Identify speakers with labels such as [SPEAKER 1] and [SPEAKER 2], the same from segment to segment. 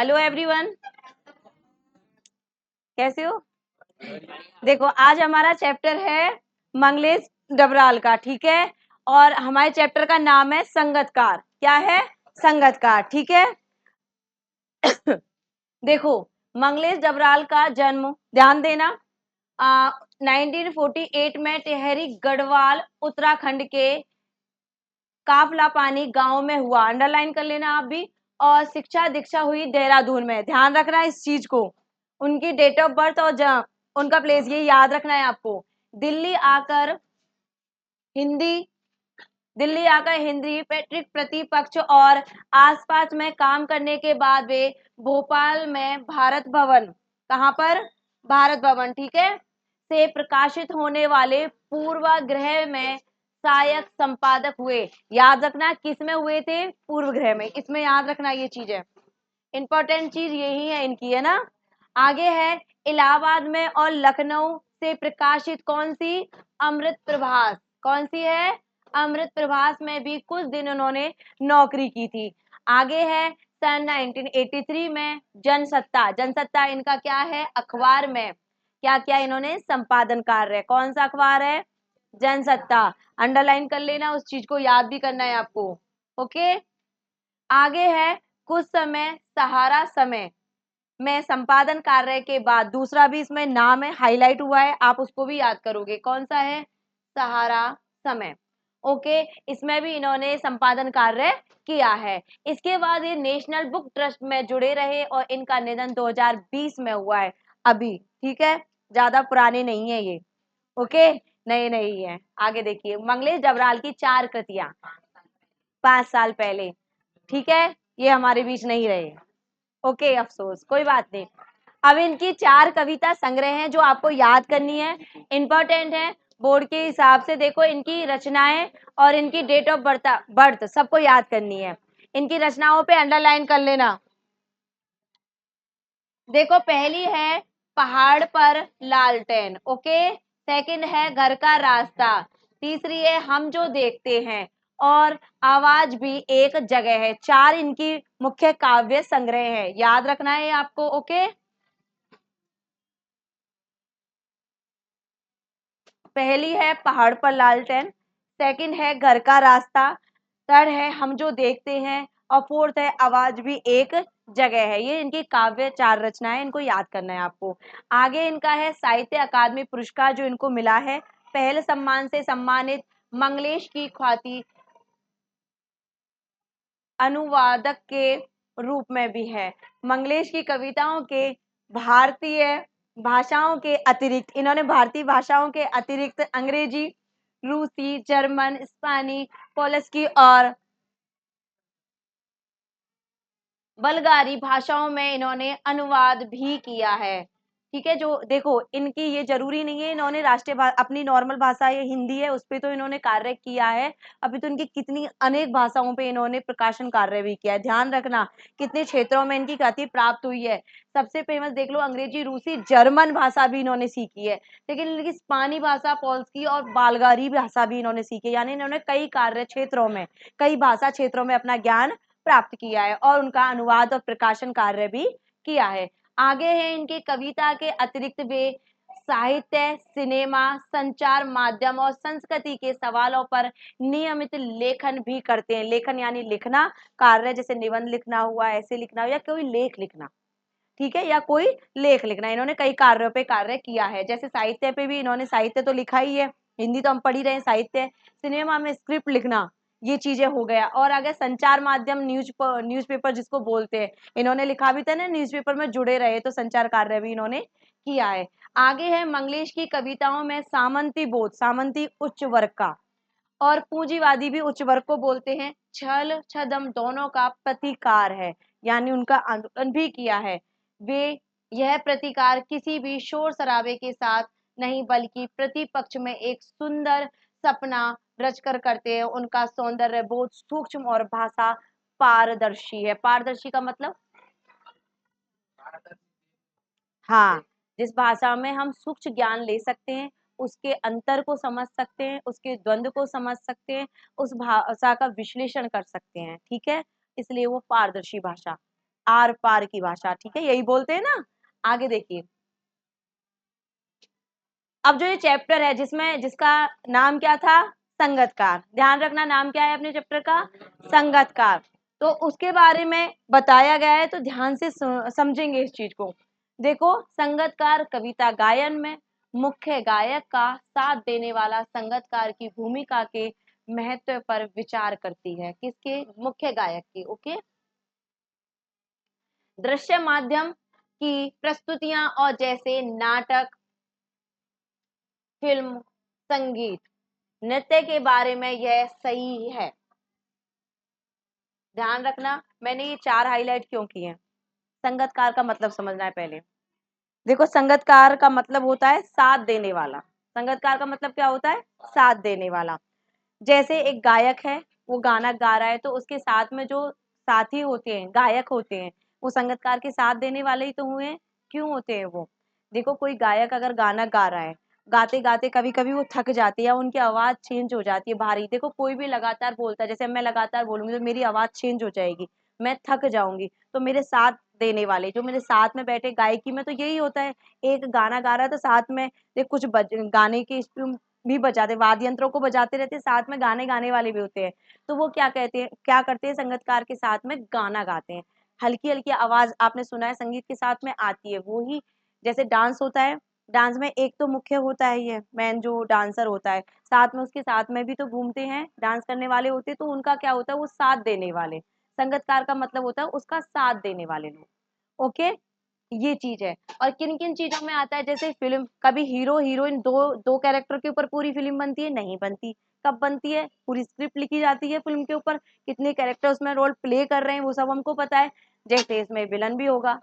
[SPEAKER 1] Hello everyone, कैसे हो? देखो, आज हमारा चैप्टर है मंगलेश डबराल का, ठीक है। और हमारे चैप्टर का नाम है संगतकार। क्या है? संगतकार, ठीक है। देखो, मंगलेश डबराल का जन्म, ध्यान देना, 1948 में टिहरी गढ़वाल उत्तराखंड के काफला पानी गांव में हुआ। अंडरलाइन कर लेना आप भी। और शिक्षा दीक्षा हुई देहरादून में, ध्यान रखना इस चीज को। उनकी डेट ऑफ बर्थ और उनका प्लेस ये याद रखना है आपको। दिल्ली आकर हिंदी दिल्ली आकर हिंदी पैट्रिक प्रतिपक्ष और आसपास में काम करने के बाद वे भोपाल में भारत भवन, कहां पर? भारत भवन, ठीक है, से प्रकाशित होने वाले पूर्वाग्रह में सहायक संपादक हुए। याद रखना किस में हुए थे? पूर्वाग्रह में। इसमें याद रखना ये चीज है, इंपॉर्टेंट चीज यही है इनकी, है ना। आगे है इलाहाबाद में और लखनऊ से प्रकाशित कौन सी? अमृत प्रभास। कौन सी है? अमृत प्रभास में भी कुछ दिन उन्होंने नौकरी की थी। आगे है सन 1983 में जनसत्ता। जनसत्ता इनका क्या है? अखबार में क्या क्या इन्होंने संपादन कार्य, कौन सा अखबार है? जनसत्ता। अंडरलाइन कर लेना, उस चीज को याद भी करना है आपको। ओके। आगे है कुछ समय सहारा समय में संपादन कार्य के बाद दूसरा भी इसमें नाम है, हाईलाइट हुआ है, आप उसको भी याद करोगे। कौन सा है? सहारा समय। ओके, इसमें भी इन्होंने संपादन कार्य किया है। इसके बाद ये नेशनल बुक ट्रस्ट में जुड़े रहे और इनका निधन 2020 में हुआ है अभी, ठीक है, ज्यादा पुराने नहीं है ये। ओके, नए नहीं है। आगे देखिए, मंगलेश डबराल की 4 कृतियां 5 साल पहले, ठीक है, ये हमारे बीच नहीं रहे। ओके, अफसोस, कोई बात नहीं। अब इनकी 4 कविता संग्रह हैं जो आपको याद करनी है, इंपॉर्टेंट है बोर्ड के हिसाब से। देखो, इनकी रचनाएं और इनकी डेट ऑफ बर्थ बर्थ सबको याद करनी है। इनकी रचनाओं पे अंडरलाइन कर लेना। देखो, पहली है पहाड़ पर लालटेन, ओके। सेकंड है घर का रास्ता। तीसरी है हम जो देखते हैं। और आवाज भी एक जगह है। 4 इनकी मुख्य काव्य संग्रह है, याद रखना है आपको। ओके, पहली है पहाड़ पर लालटेन, सेकंड है घर का रास्ता, थर्ड है हम जो देखते हैं, और फोर्थ है आवाज भी एक जगह है। ये इनकी काव्य 4 रचनाएं, इनको याद करना है आपको। आगे इनका है साहित्य अकादमी पुरस्कार जो इनको मिला है, पहले सम्मान से सम्मानित मंगलेश की ख्याति अनुवादक के रूप में भी है। मंगलेश की कविताओं के भारतीय भाषाओं के अतिरिक्त, इन्होंने भारतीय भाषाओं के अतिरिक्त अंग्रेजी, रूसी, जर्मन, स्पेनी, पोलस्की और बल्गारी भाषाओं में इन्होंने अनुवाद भी किया है, ठीक है। जो देखो, इनकी ये जरूरी नहीं है इन्होंने अपनी नॉर्मल भाषा ये हिंदी है उस पे तो इन्होंने कार्य किया है। अभी तो इनकी कितनी अनेक भाषाओं पे इन्होंने प्रकाशन कार्य भी किया है, ध्यान रखना कितने क्षेत्रों में इनकी ख्याति प्राप्त हुई है। सबसे फेमस देख लो, अंग्रेजी, रूसी, जर्मन भाषा भी इन्होंने सीखी है। लेकिन इनकी स्पानी भाषा, पोल्सकी और बालगारी भाषा भी इन्होंने सीखी है। यानी इन्होंने कई कार्य क्षेत्रों में, कई भाषा क्षेत्रों में अपना ज्ञान प्राप्त किया है और उनका अनुवाद और प्रकाशन कार्य भी किया है। आगे है इनके कविता के अतिरिक्त वे साहित्य, सिनेमा, संचार माध्यम और संस्कृति के सवालों पर नियमित लेखन भी करते हैं। लेखन यानी लिखना कार्य, जैसे निबंध लिखना हुआ, ऐसे लिखना हुआ, या कोई लेख लिखना, ठीक है, या कोई लेख लिखना। इन्होंने कई कार्यों पे कार्य किया है। जैसे साहित्य पे भी इन्होंने साहित्य तो लिखा ही है, हिंदी तो हम पढ़ ही रहे हैं साहित्य। सिनेमा में स्क्रिप्ट लिखना, ये चीजें हो गया। और आगे संचार माध्यम, न्यूज़पेपर जिसको बोलते हैं, इन्होंने लिखा भी था ना, न्यूज़पेपर में जुड़े रहे, तो संचार कार्य भी इन्होंने किया है। आगे है मंगलेश की कविताओं में सामंती बोध, सामंती उच्च वर्ग का, और पूंजीवादी भी उच्च वर्ग को बोलते हैं, छल छदम दोनों का प्रतिकार है, यानी उनका आंदोलन भी किया है। वे यह प्रतिकार किसी भी शोर शराबे के साथ नहीं, बल्कि प्रतिपक्ष में एक सुंदर सपना रचकर करते हैं। उनका सौंदर्य बहुत सूक्ष्म और भाषा पारदर्शी है। पारदर्शी का मतलब, हाँ, जिस भाषा में हम सूक्ष्म ज्ञान ले सकते हैं, उसके अंतर को समझ सकते हैं, उसके द्वंद्व को समझ सकते हैं, उस भाषा का विश्लेषण कर सकते हैं, ठीक है, इसलिए वो पारदर्शी भाषा। आर पार की भाषा, ठीक है, यही बोलते हैं ना। आगे देखिए, अब जो ये चैप्टर है जिसमें जिसका नाम क्या था, संगतकार, ध्यान रखना नाम क्या है अपने चैप्टर का, संगतकार। तो उसके बारे में बताया गया है, तो ध्यान से समझेंगे इस चीज को। देखो, संगतकार कविता गायन में मुख्य गायक का साथ देने वाला संगतकार की भूमिका के महत्व पर विचार करती है। किसके, मुख्य गायक की। ओके, दृश्य माध्यम की प्रस्तुतियां और जैसे नाटक, फिल्म, संगीत, नृत्य के बारे में यह सही है। ध्यान रखना, मैंने ये 4 हाईलाइट क्यों किए हैं। संगतकार का मतलब समझना है पहले। देखो, संगतकार का मतलब होता है साथ देने वाला। संगतकार का मतलब क्या होता है, साथ देने वाला। जैसे एक गायक है, वो गाना गा रहा है, तो उसके साथ में जो साथी होते हैं, गायक होते हैं, वो संगतकार के साथ देने वाले ही तो हुए। क्यों होते हैं वो, देखो कोई गायक अगर गाना गा रहा है, गाते गाते कभी कभी वो थक जाती है या उनकी आवाज चेंज हो जाती है भारी। देखो कोई भी लगातार बोलता है, जैसे मैं लगातार बोलूंगी तो मेरी आवाज चेंज हो जाएगी, मैं थक जाऊंगी। तो मेरे साथ देने वाले जो मेरे साथ में बैठे, गायकी में तो यही होता है, एक गाना गा रहा है तो साथ में देख कुछ गाने के भी बजाते, वाद्य यंत्रों को बजाते रहते हैं, साथ में गाने गाने वाले भी होते हैं। तो वो क्या कहते हैं, क्या करते हैं, संगीतकार के साथ में गाना गाते हैं। हल्की हल्की आवाज आपने सुना है संगीत के साथ में आती है, वो ही जैसे डांस होता है। डांस में एक तो मुख्य होता है ये मैन जो डांसर होता है, साथ में उसके साथ में भी तो घूमते हैं, डांस करने वाले होते हैं, तो उनका क्या होता है, वो साथ देने वाले। संगीतकार का मतलब होता है उसका साथ देने वाले लोग। ओके, ये चीज है। और किन किन चीजों में आता है, जैसे फिल्म, कभी हीरो हीरोइन दो दो कैरेक्टर के ऊपर पूरी फिल्म बनती है, नहीं बनती। कब बनती है, पूरी स्क्रिप्ट लिखी जाती है फिल्म के ऊपर, कितने कैरेक्टर उसमें रोल प्ले कर रहे हैं वो सब हमको पता है। जैसे इसमें विलन भी होगा,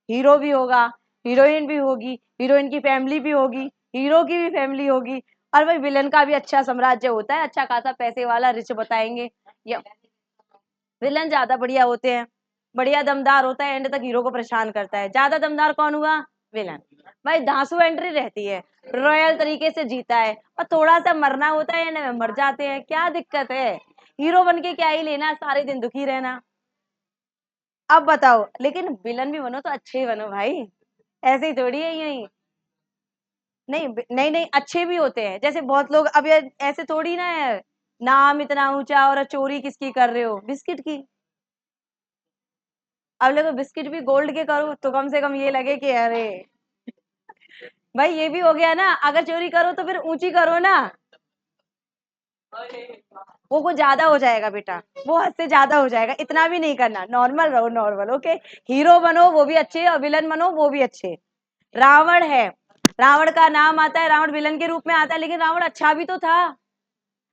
[SPEAKER 1] हीरो भी होगा, हीरोइन भी होगी, हीरोइन की फैमिली भी होगी, हीरो की भी फैमिली होगी, और भाई विलन का भी अच्छा साम्राज्य होता है, अच्छा खासा पैसे वाला रिच बताएंगे। या विलन ज्यादा बढ़िया होते हैं, बढ़िया दमदार होता है, एंड तक हीरो को परेशान करता है। ज्यादा दमदार कौन हुआ, विलन। भाई धांसू एंट्री रहती है, रॉयल तरीके से जीता है, और थोड़ा सा मरना होता है एंड में मर जाते हैं, क्या दिक्कत है। हीरो बन के क्या ही लेना, सारे दिन दुखी रहना। अब बताओ, लेकिन विलन भी बनो तो अच्छे ही बनो भाई, ऐसे ही थोड़ी है यही। नहीं नहीं नहीं, अच्छे भी होते हैं, जैसे बहुत लोग अब ये ऐसे थोड़ी ना है, नाम इतना ऊंचा और चोरी किसकी कर रहे हो, बिस्किट की। अब देखो बिस्किट भी गोल्ड के करो तो कम से कम ये लगे कि अरे भाई ये भी हो गया ना, अगर चोरी करो तो फिर ऊंची करो ना। वो कुछ ज्यादा हो जाएगा बेटा, वो हद से ज्यादा हो जाएगा, इतना भी नहीं करना, नॉर्मल रहो, नॉर्मल। ओके, हीरो बनो वो भी अच्छे और विलन बनो वो भी अच्छे। रावण है, रावण का नाम आता है, रावण विलन के रूप में आता है, लेकिन रावण अच्छा भी तो था,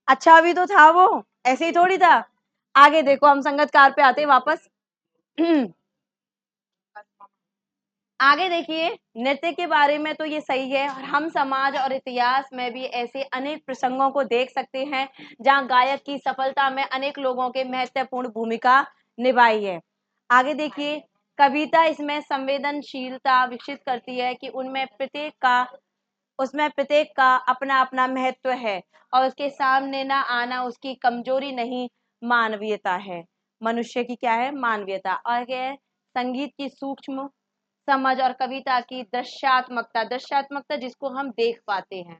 [SPEAKER 1] अच्छा भी तो था वो, ऐसे ही थोड़ी था। आगे देखो, हम संगतकार पे आते हैं वापस। आगे देखिए, नृत्य के बारे में तो ये सही है, और हम समाज और इतिहास में भी ऐसे अनेक प्रसंगों को देख सकते हैं जहां गायक की सफलता में अनेक लोगों के महत्वपूर्ण भूमिका निभाई है। आगे देखिए, कविता इसमें संवेदनशीलता विकसित करती है कि उसमें प्रत्येक का अपना अपना महत्व है, और उसके सामने ना आना उसकी कमजोरी नहीं, मानवीयता है। मनुष्य की क्या है, मानवीयता। और क्या है, संगीत की सूक्ष्म समझ और कविता की दृश्यात्मकता, दृश्यात्मकता जिसको हम देख पाते हैं,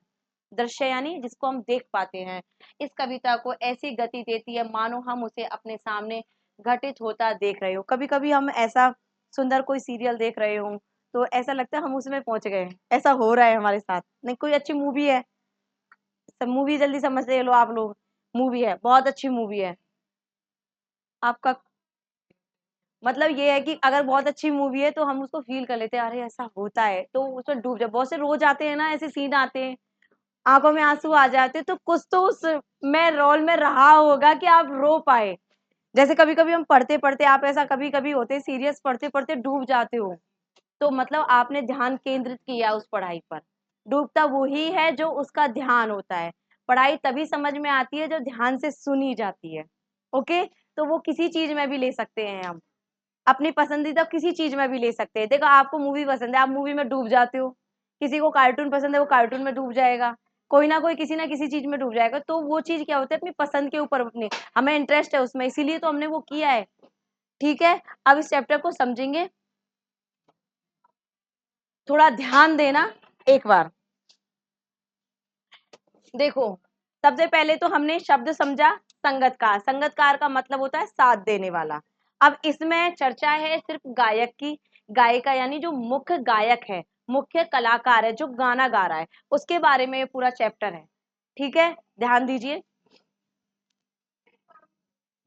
[SPEAKER 1] दृश्य यानी जिसको हम देख पाते हैं, इस कविता को ऐसी गति देती है मानो हम उसे अपने सामने घटित होता देख रहे हो। कभी कभी हम ऐसा सुंदर कोई सीरियल देख रहे हो तो ऐसा लगता है हम उसमें पहुंच गए, ऐसा हो रहा है हमारे साथ। नहीं, कोई अच्छी मूवी है, सब मूवी जल्दी समझ ले लो आप लोग, मूवी है, बहुत अच्छी मूवी है, आपका मतलब ये है कि अगर बहुत अच्छी मूवी है तो हम उसको फील कर लेते हैं, अरे ऐसा होता है, तो उसमें डूब जाओ। बहुत से रोज आते हैं ना ऐसे सीन आते हैं, आंखों में आंसू आ जाते हैं, तो कुछ तो उस में रोल में रहा होगा कि आप रो पाए। जैसे कभी कभी हम पढ़ते पढ़ते, आप ऐसा कभी कभी होते सीरियस पढ़ते पढ़ते डूब जाते हो, तो मतलब आपने ध्यान केंद्रित किया उस पढ़ाई पर। डूबता वही है जो उसका ध्यान होता है। पढ़ाई तभी समझ में आती है जो ध्यान से सुनी जाती है। ओके, तो वो किसी चीज में भी ले सकते हैं हम, अपनी पसंदीदा किसी चीज में भी ले सकते हैं। देखो आपको मूवी पसंद है, आप मूवी में डूब जाते हो, किसी को कार्टून पसंद है वो कार्टून में डूब जाएगा, कोई ना कोई किसी ना किसी चीज में डूब जाएगा। तो वो चीज क्या होता है, अपनी पसंद के ऊपर, अपनी हमें इंटरेस्ट है उसमें, इसीलिए तो हमने वो किया है। ठीक है, अब इस चैप्टर को समझेंगे, थोड़ा ध्यान देना एक बार। देखो, सबसे पहले तो हमने शब्द समझा संगतकार। संगतकार का मतलब होता है साथ देने वाला। अब इसमें चर्चा है सिर्फ गायक की, गायिका यानी जो मुख्य गायक है, मुख्य कलाकार है, जो गाना गा रहा है, उसके बारे में ये पूरा चैप्टर है। ठीक है, ध्यान दीजिए।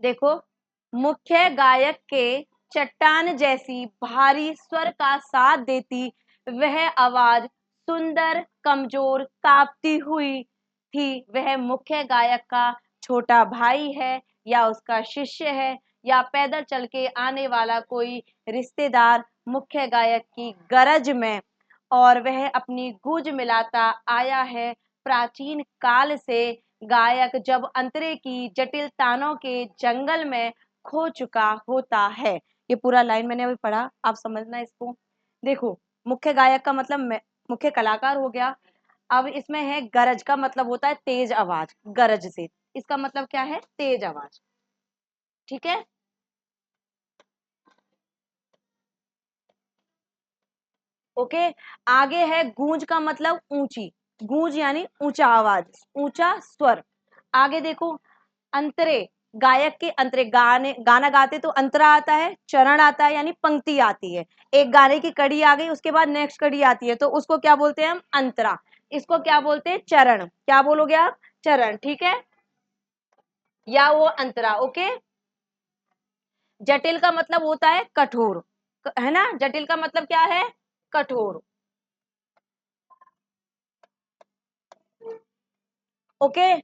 [SPEAKER 1] देखो, मुख्य गायक के चट्टान जैसी भारी स्वर का साथ देती वह आवाज सुंदर, कमजोर, कांपती हुई थी। वह मुख्य गायक का छोटा भाई है, या उसका शिष्य है, या पैदल चल के आने वाला कोई रिश्तेदार मुख्य गायक की गरज में, और वह अपनी गूंज मिलाता आया है प्राचीन काल से। गायक जब अंतरे की जटिल तानों के जंगल में खो चुका होता है। ये पूरा लाइन मैंने अभी पढ़ा, आप समझना इसको। देखो, मुख्य गायक का मतलब मुख्य कलाकार हो गया। अब इसमें है गरज का मतलब होता है तेज आवाज, गरज से इसका मतलब क्या है, तेज आवाज। ठीक है, ओके। आगे है गूंज का मतलब ऊंची, गूंज यानी ऊंचा आवाज, ऊंचा स्वर। आगे देखो, अंतरे, गायक के अंतरे, गाना गाते तो अंतरा आता है, चरण आता है यानी पंक्ति आती है। एक गाने की कड़ी आ गई, उसके बाद नेक्स्ट कड़ी आती है, तो उसको क्या बोलते हैं हम, अंतरा। इसको क्या बोलते हैं, चरण। क्या बोलोगे आप, चरण। ठीक है, या वो अंतरा। ओके। जटिल का मतलब होता है कठोर, है ना, जटिल का मतलब क्या है, कठोर। ओके।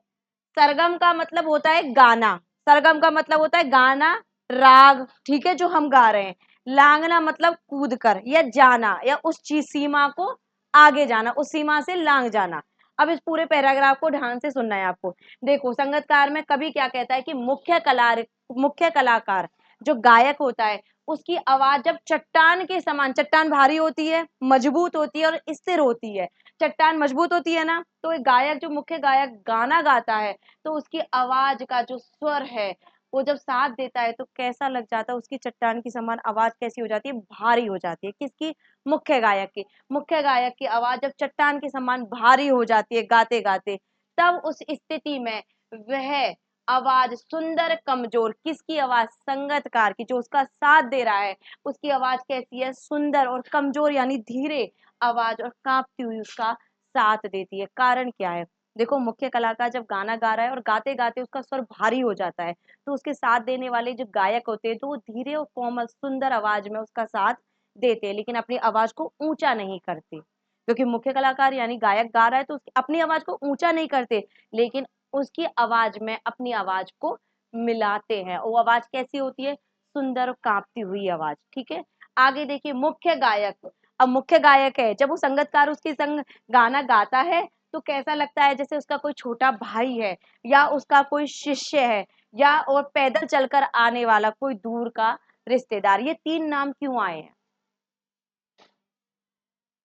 [SPEAKER 1] सरगम का मतलब होता है गाना, सरगम का मतलब होता है गाना, राग, ठीक है, जो हम गा रहे हैं। लांगना मतलब कूद कर या जाना, या उस चीज सीमा को आगे जाना, उस सीमा से लांग जाना। अब इस पूरे पैराग्राफ को ध्यान से सुनना है आपको। देखो, संगतकार में कभी क्या कहता है कि मुख्य कलाकार जो गायक होता है, उसकी आवाज जब चट्टान के समान, चट्टान भारी होती है, मजबूत होती है और स्थिर होती है। चट्टान मजबूत होती है ना, तो एक गायक, जो मुख्य गायक गाना गाता है, तो उसकी आवाज का जो स्वर है, वो जब साथ देता है तो कैसा लग जाता है, उसकी चट्टान की समान आवाज कैसी हो जाती है, भारी हो जाती है। किसकी, मुख्य गायक की। मुख्य गायक की आवाज जब चट्टान के समान भारी हो जाती है गाते गाते, तब उस स्थिति में वह आवाज सुंदर, कमजोर, किसकी आवाज, संगतकार की, जो उसका साथ दे रहा है, उसकी आवाज कैसी है, सुंदर और कमजोर यानी धीरे आवाज और कांपती हुई उसका साथ देती है। कारण क्या है, देखो, मुख्य कलाकार जब गाना गा रहा है और गाते गाते उसका स्वर भारी हो जाता है, तो उसके साथ देने वाले जो गायक होते हैं, तो वो धीरे और कोमल सुंदर आवाज में उसका साथ देते हैं, लेकिन अपनी आवाज को ऊंचा नहीं करते। क्योंकि मुख्य कलाकार यानी गायक गा रहा है, तो अपनी आवाज को ऊंचा नहीं करते, लेकिन उसकी आवाज में अपनी आवाज को मिलाते हैं। वो आवाज कैसी होती है, सुंदर और कांपती हुई आवाज। ठीक है, आगे देखिए, मुख्य गायक। अब मुख्य गायक है, जब वो संगतकार उसके संग गाना गाता है, तो कैसा लगता है, जैसे उसका कोई छोटा भाई है, या उसका कोई शिष्य है, या और पैदल चलकर आने वाला कोई दूर का रिश्तेदार। ये तीन नाम क्यों आए हैं,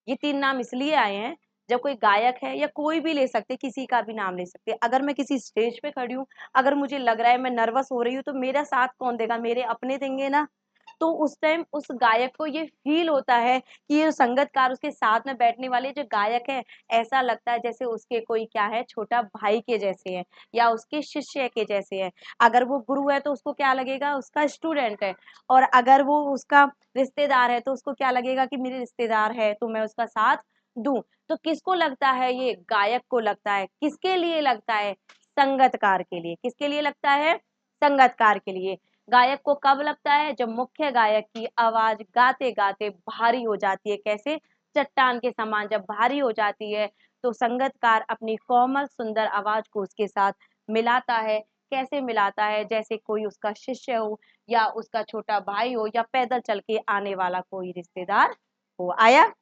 [SPEAKER 1] ये तीन नाम इसलिए आए हैं, जब कोई गायक है, या कोई भी ले सकते, किसी का भी नाम ले सकते। अगर मैं किसी स्टेज पे खड़ी हूँ, अगर मुझे लग रहा है मैं नर्वस हो रही हूँ, तो मेरा साथ कौन देगा, मेरे अपने देंगे ना। तो उस टाइम उस गायक को ये फील होता है कि ये संगतकार, उसके साथ में बैठने वाले जो गायक है, ऐसा लगता है जैसे उसके कोई क्या है, छोटा भाई के जैसे है, या उसके शिष्य के जैसे है। अगर वो गुरु है तो उसको क्या लगेगा, उसका स्टूडेंट है। और अगर वो उसका रिश्तेदार है, तो उसको क्या लगेगा कि मेरे रिश्तेदार है, तो मैं उसका साथ दूं। तो किसको लगता है, ये गायक को लगता है। किसके लिए लगता है, संगतकार के लिए। किसके लिए लगता है, संगतकार के लिए। गायक को कब लगता है, जब मुख्य गायक की आवाज गाते गाते भारी हो जाती है। कैसे, चट्टान के समान जब भारी हो जाती है, तो संगतकार अपनी कोमल सुंदर आवाज को उसके साथ मिलाता है। कैसे मिलाता है, जैसे कोई उसका शिष्य हो, या उसका छोटा भाई हो, या पैदल चल के आने वाला कोई रिश्तेदार हो। आया,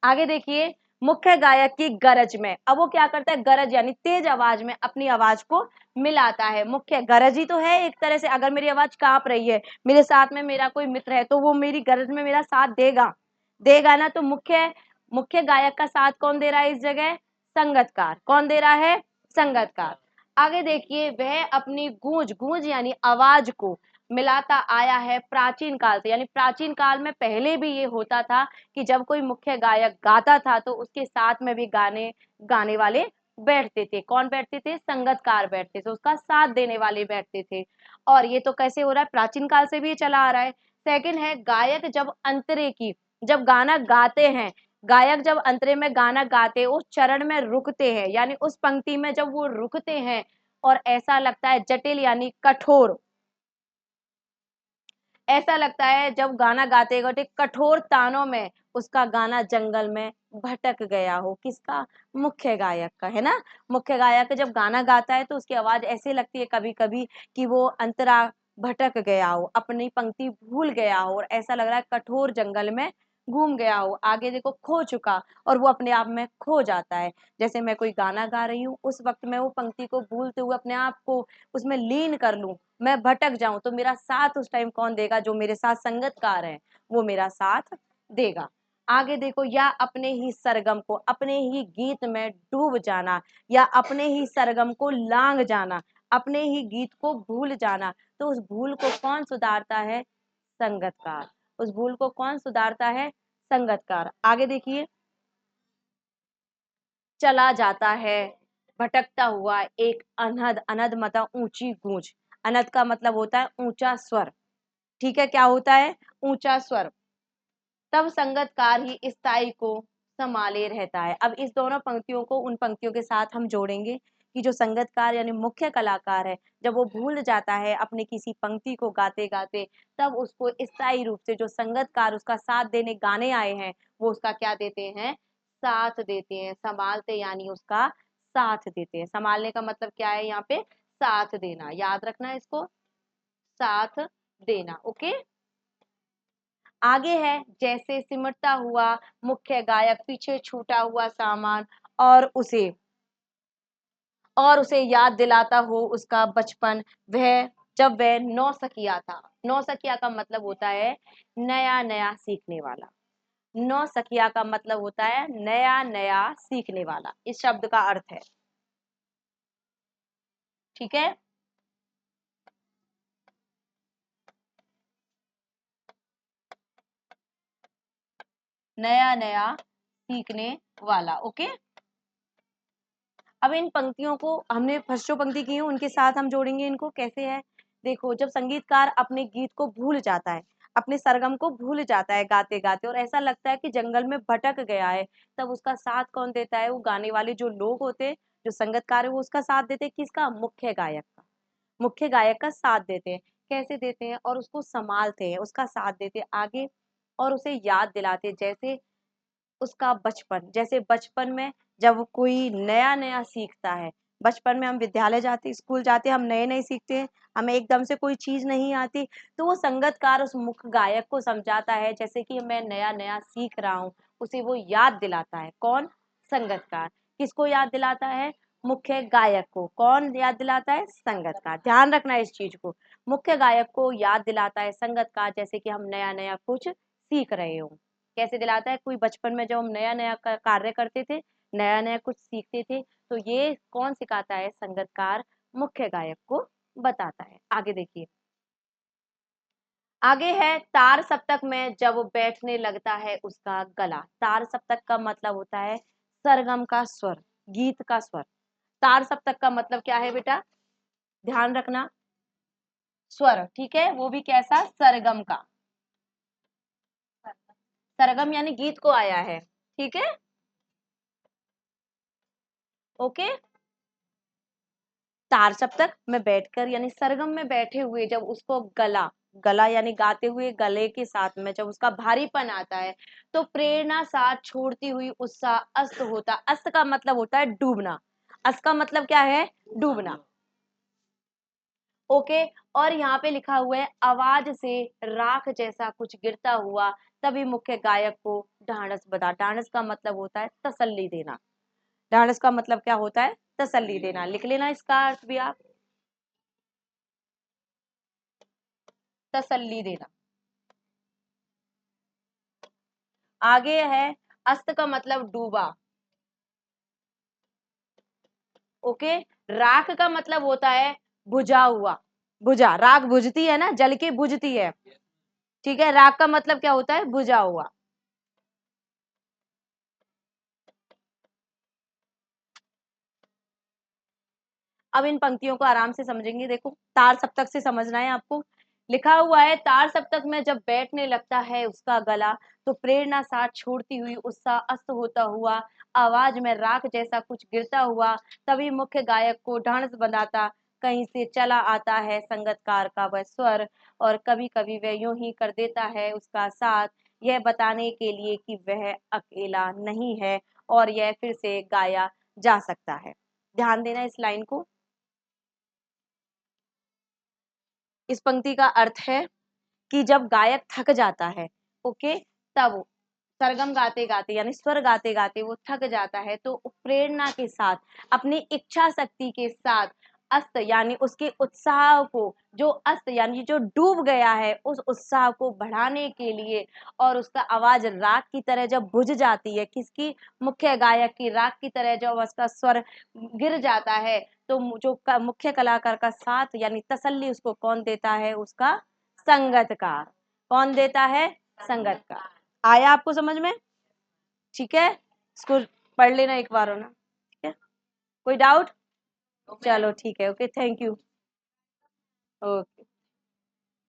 [SPEAKER 1] आगे देखिए, मुख्य गायक की गरज में। अब वो क्या करता है, गरज यानी तेज आवाज में अपनी आवाज को मिलाता है। मुख्य गरज ही तो है एक तरह से। अगर मेरी आवाज कांप रही है, मेरे साथ में मेरा कोई मित्र है, तो वो मेरी गरज में मेरा साथ देगा, देगा ना। तो मुख्य मुख्य गायक का साथ कौन दे रहा है इस जगह, संगतकार। कौन दे रहा है, संगतकार। आगे देखिए, वह अपनी गूंज, गूंज यानी आवाज को मिलाता आया है प्राचीन काल से, यानी प्राचीन काल में पहले भी ये होता था कि जब कोई मुख्य गायक गाता था तो उसके साथ में भी गाने गाने वाले बैठते थे। कौन बैठते थे? संगतकार बैठते थे, उसका साथ देने वाले बैठते थे। और ये तो कैसे हो रहा है? प्राचीन काल से भी ये चला आ रहा है। सेकंड है, गायक जब अंतरे की, जब गाना गाते हैं, गायक जब अंतरे में गाना गाते उस चरण में रुकते हैं, यानी उस पंक्ति में जब वो रुकते हैं और ऐसा लगता है जटिल यानी कठोर, ऐसा लगता है जब गाना गाते गाते कठोर तानों में उसका गाना जंगल में भटक गया हो। किसका? मुख्य गायक का, है ना। मुख्य गायक जब गाना गाता है तो उसकी आवाज ऐसे लगती है कभी कभी कि वो अंतरा भटक गया हो, अपनी पंक्ति भूल गया हो, और ऐसा लग रहा है कठोर जंगल में घूम गया हो, आगे देखो खो चुका, और वो अपने आप में खो जाता है। जैसे मैं कोई गाना गा रही हूँ, उस वक्त मैं वो पंक्ति को भूलते हुए अपने आप को उसमें लीन कर लूं, मैं भटक जाऊं, तो मेरा साथ उस टाइम कौन देगा? जो मेरे साथ संगतकार है वो मेरा साथ देगा। आगे देखो, या अपने ही सरगम को, अपने ही गीत में डूब जाना, या अपने ही सरगम को लांग जाना, अपने ही गीत को भूल जाना, तो उस भूल को कौन सुधारता है? संगतकार। उस भूल को कौन सुधारता है? संगतकार। आगे देखिए, चला जाता है भटकता हुआ एक अनहद, अनहद मतलब ऊंची गूंज, अनहद का मतलब होता है ऊंचा स्वर, ठीक है। क्या होता है? ऊंचा स्वर। तब संगतकार ही स्थाई को संभाले रहता है। अब इस दोनों पंक्तियों को उन पंक्तियों के साथ हम जोड़ेंगे कि जो संगतकार यानी मुख्य कलाकार है, जब वो भूल जाता है अपने किसी पंक्ति को गाते गाते, तब उसको स्थायी रूप से जो संगतकार उसका साथ देने गाने आए हैं वो उसका क्या देते हैं? साथ देते हैं। संभालते यानी उसका साथ देते हैं। संभालने का मतलब क्या है यहाँ पे? साथ देना, याद रखना इसको, साथ देना। ओके। आगे है, जैसे सिमटता हुआ मुख्य गायक पीछे छूटा हुआ सामान और उसे याद दिलाता हो उसका बचपन, वह जब वह नौसखिया था। नौसखिया का मतलब होता है नया नया सीखने वाला। नौसखिया का मतलब होता है नया नया सीखने वाला, इस शब्द का अर्थ है, ठीक है। नया नया सीखने वाला। ओके। अब इन पंक्तियों को हमने फर्स्ट जो पंक्ति की है उनके साथ हम जोड़ेंगे। इनको कैसे है? देखो, जब संगीतकार अपने गीत को भूल जाता है, अपने सरगम को भूल जाता है गाते गाते, और ऐसा लगता है कि जंगल में भटक गया है, तब उसका साथ कौन देता है? वो गाने वाले जो लोग होते हैं, जो संगतकार है, वो उसका साथ देते हैं। किसका? मुख्य गायक का। मुख्य गायक का साथ देते हैं। कैसे देते हैं? और उसको संभालते हैं, उसका साथ देते हैं आगे, और उसे याद दिलाते हैं। जैसे उसका बचपन, जैसे बचपन में जब कोई नया नया सीखता है, बचपन में हम विद्यालय जाते, स्कूल जाते, हम नए नए सीखते हैं, हमें एकदम से कोई चीज नहीं आती, तो वो संगतकार उस मुख्य गायक को समझाता है जैसे कि मैं नया नया सीख रहा हूँ, उसे वो याद दिलाता है। कौन? संगतकार। किसको याद दिलाता है? मुख्य गायक को। कौन याद दिलाता है? संगतकार। ध्यान रखना इस चीज को, मुख्य गायक को याद दिलाता है संगतकार, जैसे कि हम नया नया कुछ सीख रहे हो। कैसे दिलाता है? कोई बचपन में जब हम नया नया कार्य करते थे, नया नया कुछ सीखते थे, तो ये कौन सिखाता है? संगतकार मुख्य गायक को बताता है। आगे देखिए, आगे है, तार सप्तक में जब बैठने लगता है उसका गला। तार सप्तक का मतलब होता है सरगम का स्वर, गीत का स्वर। तार सप्तक का मतलब क्या है बेटा? ध्यान रखना, स्वर, ठीक है। वो भी कैसा? सरगम का। सरगम यानी गीत को आया है, ठीक है। ओके। तार सप्तक में बैठकर यानी सरगम में बैठे हुए जब उसको गला, गला यानी गाते हुए गले के साथ में जब उसका भारीपन आता है, तो प्रेरणा साथ छोड़ती हुई उत्साह अस्त होता। अस्त का मतलब होता है डूबना। अस्त का मतलब क्या है? डूबना। ओके। और यहाँ पे लिखा हुआ है, आवाज से राख जैसा कुछ गिरता हुआ, तभी मुख्य गायक को ढांढस बंधा। ढांढस का मतलब होता है तसल्ली देना। ढांढस का मतलब क्या होता है? तसल्ली देना। लिख लेना इसका अर्थ भी आप, तसल्ली देना। आगे है, अस्त का मतलब डूबा। ओके। राख का मतलब होता है बुझा हुआ। बुझा, राख बुझती है ना, जल के बुझती है। ठीक है, राख का मतलब क्या होता है? बुझा हुआ। अब इन पंक्तियों को आराम से समझेंगे। देखो, तार सप्तक से समझना है आपको। लिखा हुआ है, तार सप्तक में जब बैठने लगता है उसका गला, तो प्रेरणा साथ छोड़ती हुई, उत्साह अस्त होता हुआ, आवाज में राख जैसा कुछ गिरता हुआ, तभी मुख्य गायक को ढांढस बनाता कहीं से चला आता है संगतकार का वह स्वर, और कभी कभी वह यूं ही कर देता है उसका साथ, यह बताने के लिए कि वह अकेला नहीं है और यह फिर से गाया जा सकता है। ध्यान देना इस लाइन को। इस पंक्ति का अर्थ है कि जब गायक थक जाता है, ओके, तब सरगम गाते गाते यानी स्वर गाते गाते वो थक जाता है, तो प्रेरणा के साथ, अपनी इच्छा शक्ति के साथ, अस्त यानी उसके उत्साह को, जो अस्त यानी जो डूब गया है, उस उत्साह को बढ़ाने के लिए, और उसका आवाज राग की तरह जब बुझ जाती है, किसकी? मुख्य गायक की। राग की तरह जब उसका स्वर गिर जाता है, तो जो मुख्य कलाकार का साथ यानी तसल्ली उसको कौन देता है? उसका संगतकार। कौन देता है? संगतकार। आया आपको समझ में? ठीक है, इसको पढ़ लेना एक बार, हो ना? ठीक है, कोई डाउट? चलो ठीक है, ओके, थैंक यू। ओके।